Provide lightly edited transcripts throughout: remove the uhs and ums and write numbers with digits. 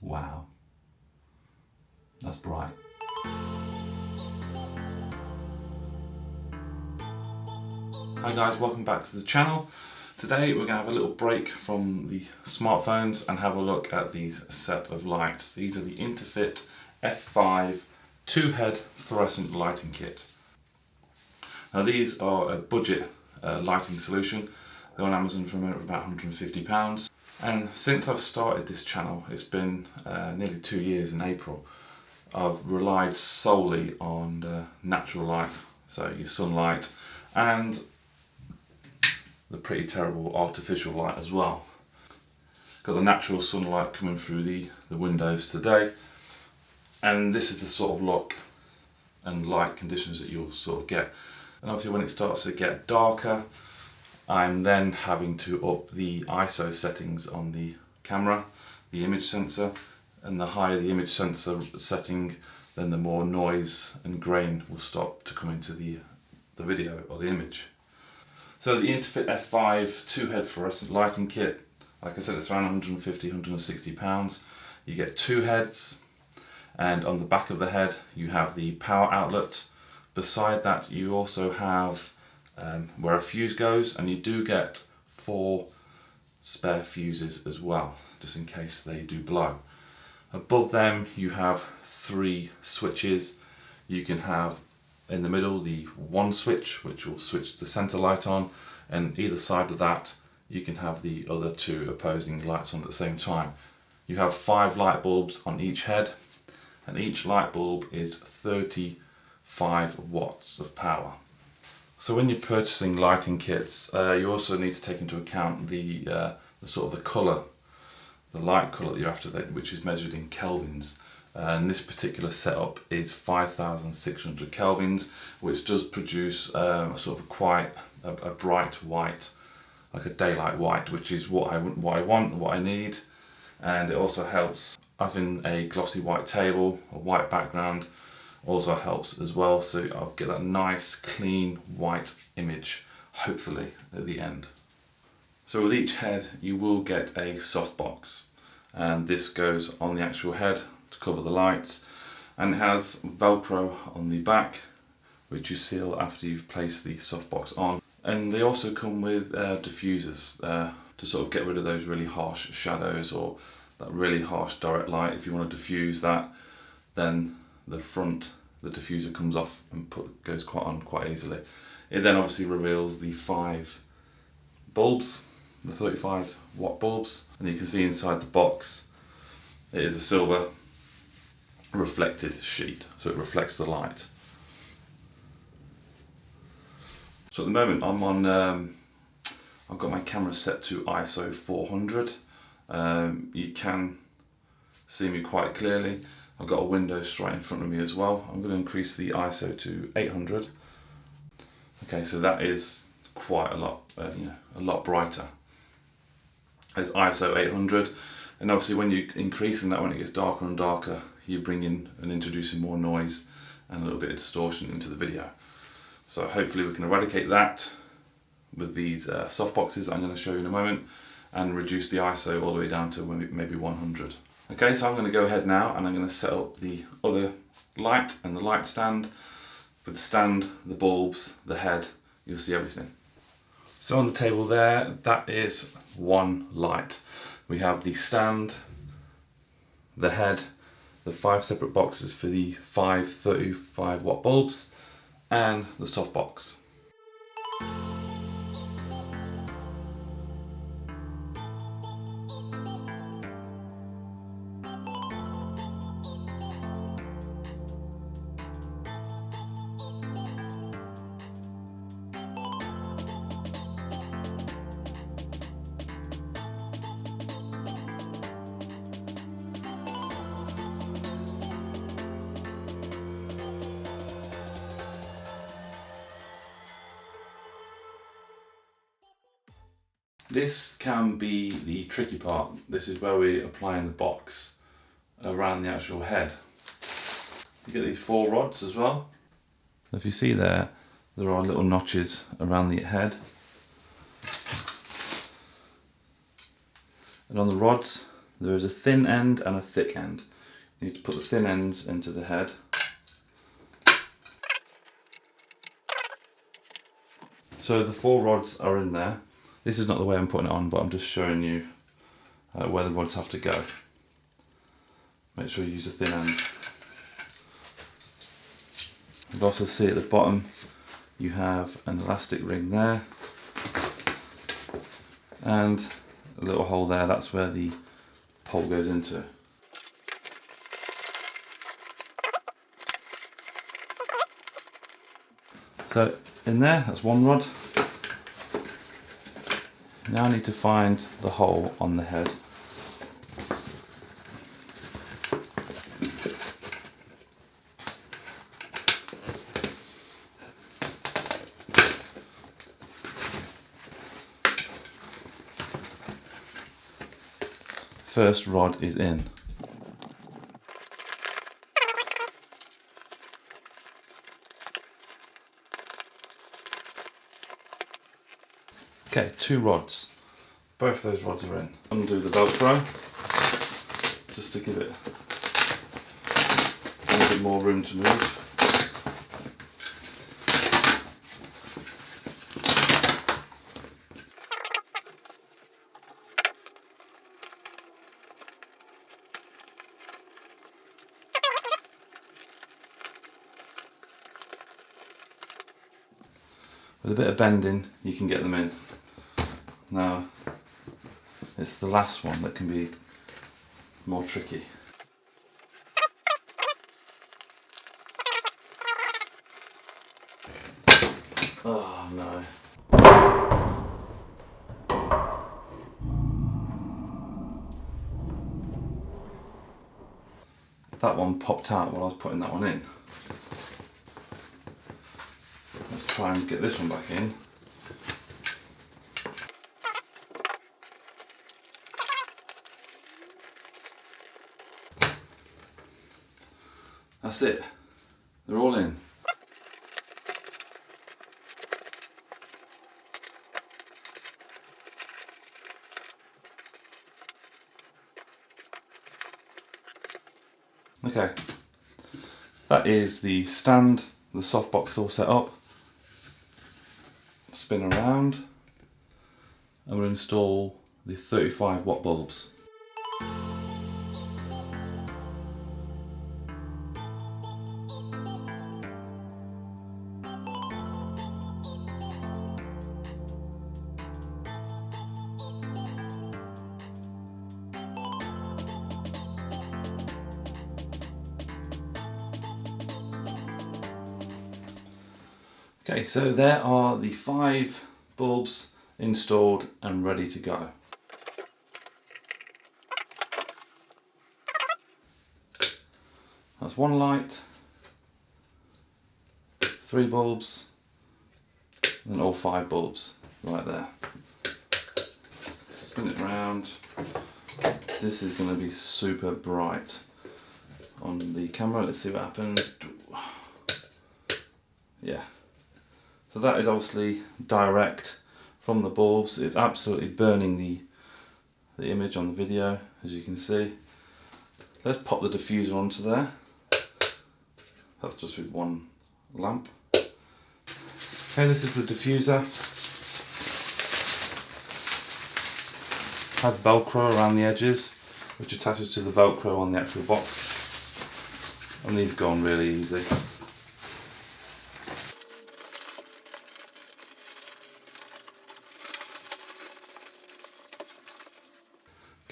Wow, that's bright. Hi guys, welcome back to the channel. Today we're going to have a little break from the smartphones and have a look at these set of lights. These are the Interfit F5 two-head fluorescent lighting kit. Now these are a budget lighting solution. They're on Amazon for about £150. And since I've started this channel, it's been nearly 2 years in April, I've relied solely on natural light, so your sunlight, and the pretty terrible artificial light as well. Got the natural sunlight coming through the windows today, and this is the sort of look and light conditions that you'll sort of get. And obviously when it starts to get darker, I'm then having to up the ISO settings on the camera, the image sensor, and the higher the image sensor setting, then the more noise and grain will stop to come into the video or the image. So the Interfit F5 two-head fluorescent lighting kit, like I said, it's around £150–160. You get two heads, and on the back of the head you have the power outlet. Beside that you also have where a fuse goes, and you do get 4 spare fuses as well, just in case they do blow. Above them you have 3 switches. You can have in the middle the one switch, which will switch the center light on, and either side of that you can have the other 2 opposing lights on at the same time. You have 5 light bulbs on each head, and each light bulb is 35 watts of power. So when you're purchasing lighting kits, you also need to take into account the sort of the colour, the light colour that you're after, which is measured in kelvins. And this particular setup is 5,600 kelvins, which does produce a sort of quite a bright white, like a daylight white, which is what I want, what I need. And it also helps having a glossy white table, a white background, also helps as well. So I'll get that nice, clean, white image, hopefully, at the end. So with each head, you will get a softbox, and this goes on the actual head to cover the lights, and it has Velcro on the back, which you seal after you've placed the softbox on. And they also come with diffusers to sort of get rid of those really harsh shadows or that really harsh direct light. If you want to diffuse that, then the diffuser comes off and goes quite easily. It then obviously reveals the 5 bulbs, the 35 watt bulbs, and you can see inside the box it is a silver reflected sheet, so it reflects the light. So at the moment I'm on, I've got my camera set to ISO 400. You can see me quite clearly. I've got a window straight in front of me as well. I'm going to increase the ISO to 800. Okay, so that is quite a lot, a lot brighter. It's ISO 800, and obviously when you're increasing that, when it gets darker and darker, you bring in and introducing more noise and a little bit of distortion into the video. So hopefully we can eradicate that with these softboxes I'm going to show you in a moment, and reduce the ISO all the way down to maybe 100. Okay, so I'm going to go ahead now and I'm going to set up the other light and the light stand. With the stand, the bulbs, the head, you'll see everything. So on the table there, that is one light. We have the stand, the head, the 5 separate boxes for the 5 35 watt bulbs, and the softbox. This can be the tricky part. This is where we're applying the box around the actual head. You get these 4 rods as well. If you see there are little notches around the head. And on the rods, there is a thin end and a thick end. You need to put the thin ends into the head. So the 4 rods are in there. This is not the way I'm putting it on, but I'm just showing you where the rods have to go. Make sure you use a thin end. You'll also see at the bottom you have an elastic ring there and a little hole there. That's where the pole goes into. So in there, that's 1 rod. Now I need to find the hole on the head. First rod is in. Okay, 2 rods. Both those rods are in. Undo the Velcro, just to give it a little bit more room to move. With a bit of bending, you can get them in. Now, it's the last one that can be more tricky. Oh no. That one popped out while I was putting that one in. Let's try and get this one back in. That's it. They're all in. Okay. That is the stand, the softbox all set up. Spin around and we'll install the 35 watt bulbs. Okay, so there are the 5 bulbs installed and ready to go. That's 1 light, 3 bulbs, and all 5 bulbs right there. Spin it round. This is going to be super bright on the camera. Let's see what happens. Yeah. So that is obviously direct from the bulbs. It's absolutely burning the image on the video, as you can see. Let's pop the diffuser onto there. That's just with 1 lamp. Okay, this is the diffuser. Has Velcro around the edges, which attaches to the Velcro on the actual box. And these go on really easy.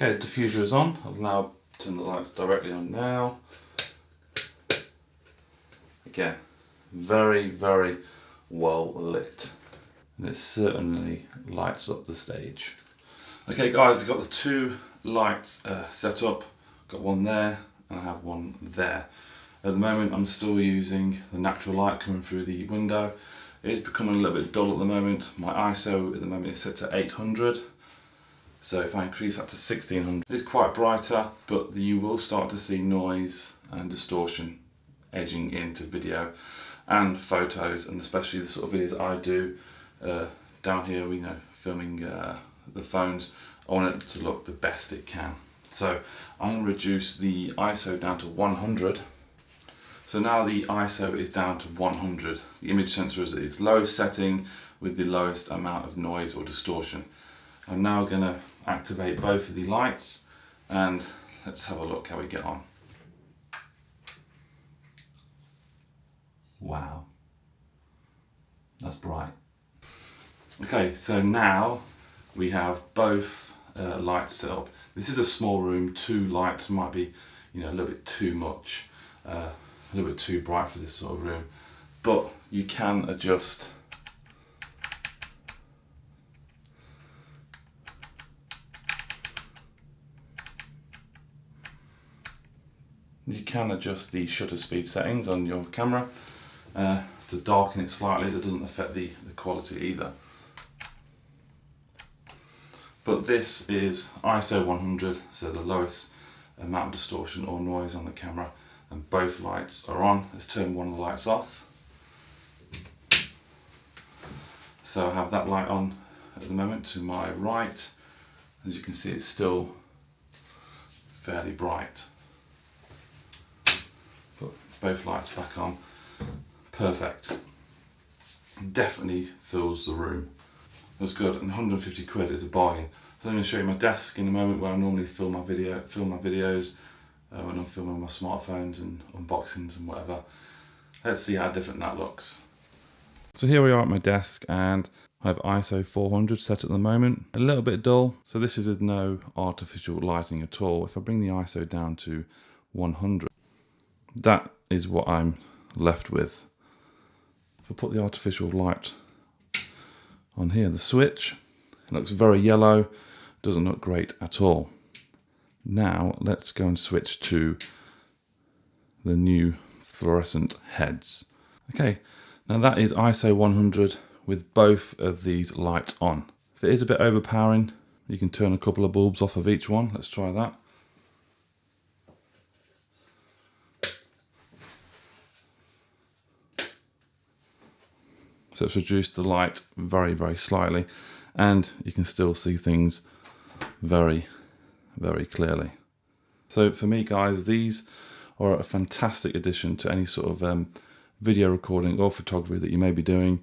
Okay, the diffuser is on. I'll now turn the lights directly on now. Again, very, very well lit. And it certainly lights up the stage. Okay guys, I've got the 2 lights set up. Got 1 there and I have 1 there. At the moment I'm still using the natural light coming through the window. It is becoming a little bit dull at the moment. My ISO at the moment is set to 800. So if I increase that to 1600, it's quite brighter, but you will start to see noise and distortion edging into video and photos, and especially the sort of videos I do down here, filming the phones. I want it to look the best it can. So I'm going to reduce the ISO down to 100. So now the ISO is down to 100. The image sensor is at its lowest setting with the lowest amount of noise or distortion. I'm now going to activate both of the lights and let's have a look how we get on. Wow, that's bright. Okay, so now we have both lights set up. This is a small room, 2 lights might be, a little bit too much, a little bit too bright for this sort of room, but you can adjust the shutter speed settings on your camera to darken it slightly. That doesn't affect the quality either. But this is ISO 100, so the lowest amount of distortion or noise on the camera, and both lights are on. Let's turn one of the lights off. So I have that light on at the moment to my right. As you can see, it's still fairly bright. Put both lights back on. Perfect. Definitely fills the room. That's good, and 150 quid is a bargain. So I'm going to show you my desk in a moment where I normally film my videos when I'm filming my smartphones and unboxings and whatever. Let's see how different that looks. So here we are at my desk, and I have ISO 400 set at the moment. A little bit dull, so this is with no artificial lighting at all. If I bring the ISO down to 100, that is what I'm left with. If I put the artificial light on here, the switch, it looks very yellow, doesn't look great at all. Now let's go and switch to the new fluorescent heads. Okay, now that is ISO 100 with both of these lights on. If it is a bit overpowering, you can turn a couple of bulbs off of each one. Let's try that. So it's reduced the light very, very slightly, and you can still see things very, very clearly. So for me, guys, these are a fantastic addition to any sort of video recording or photography that you may be doing.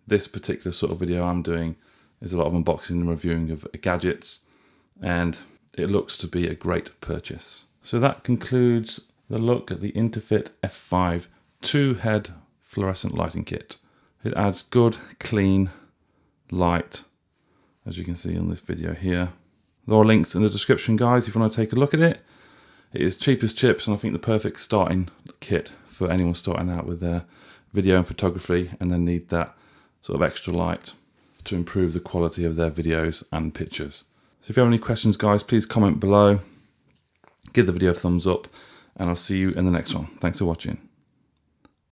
This particular sort of video I'm doing is a lot of unboxing and reviewing of gadgets, and it looks to be a great purchase. So that concludes the look at the Interfit F5 2-head fluorescent lighting kit. It adds good, clean light, as you can see on this video here. There are links in the description, guys, if you want to take a look at it. It is cheap as chips, and I think the perfect starting kit for anyone starting out with their video and photography and then need that sort of extra light to improve the quality of their videos and pictures. So if you have any questions, guys, please comment below, give the video a thumbs up, and I'll see you in the next one. Thanks for watching.